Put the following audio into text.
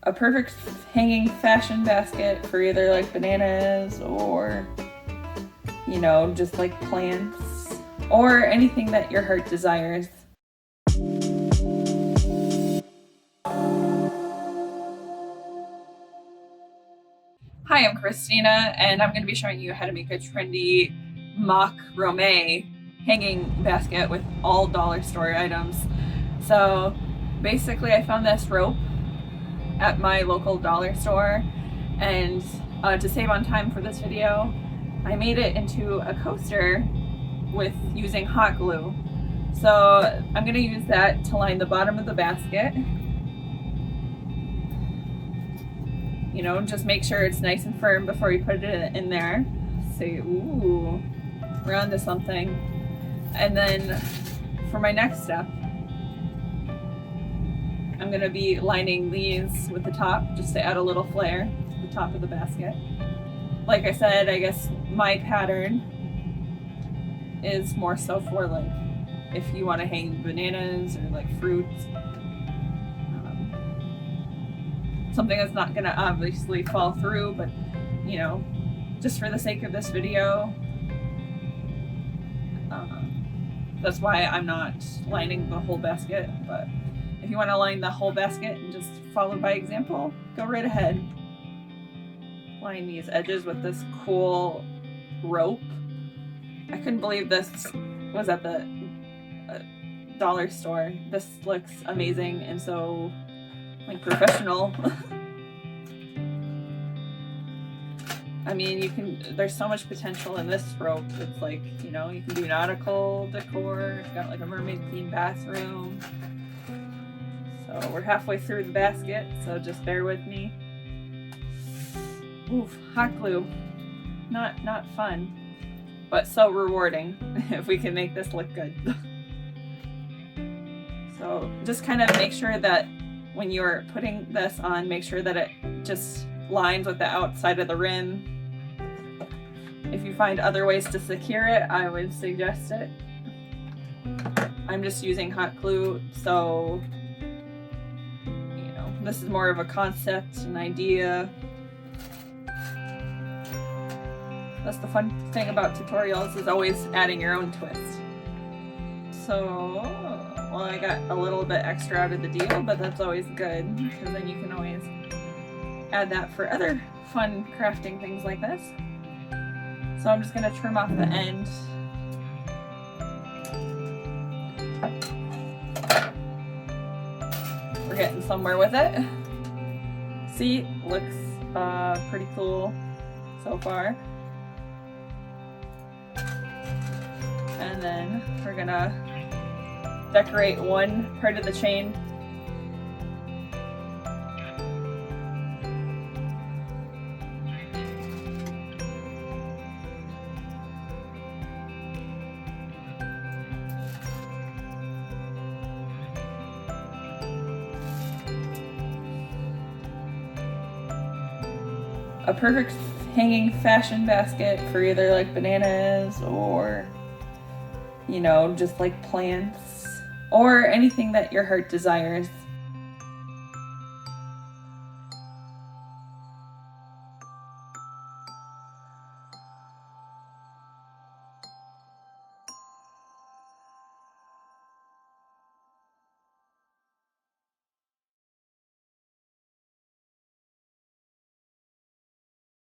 a perfect hanging fashion basket for either like bananas or, you know, just like plants or anything that your heart desires. Hi, I'm Christina, and I'm going to be showing you how to make a trendy macrame hanging basket with all dollar store items. So basically I found this rope at my local dollar store, and to save on time for this video, I made it into a coaster with using hot glue. So I'm going to use that to line the bottom of the basket. You know, just make sure it's nice and firm before you put it in there. Say, ooh, we're onto something. And then for my next step, I'm going to be lining these with the top just to add a little flair to the top of the basket. Like I said, I guess my pattern is more so for like if you want to hang bananas or like fruits. Something that's not going to obviously fall through, but you know, just for the sake of this video, that's why I'm not lining the whole basket. But if you want to line the whole basket and just follow by example, go right ahead. Line these edges with this cool rope. I couldn't believe this was at the dollar store. This looks amazing and so like professional. I mean, there's so much potential in this rope. It's like, you know, you can do nautical decor. It's got like a mermaid themed bathroom. So we're halfway through the basket, so just bear with me. Oof, hot glue. Not fun, but so rewarding if we can make this look good. So just kind of make sure that when you're putting this on, make sure that it just lines with the outside of the rim. If you find other ways to secure it, I would suggest it. I'm just using hot glue, so you know, this is more of a concept, an idea. That's the fun thing about tutorials, is always adding your own twist. So, well, I got a little bit extra out of the deal, but that's always good, because then you can always add that for other fun crafting things like this. So I'm just going to trim off the end. We're getting somewhere with it. See, looks pretty cool so far. And then we're gonna decorate one part of the chain. A perfect hanging fashion basket for either like bananas or, you know, just like plants or anything that your heart desires.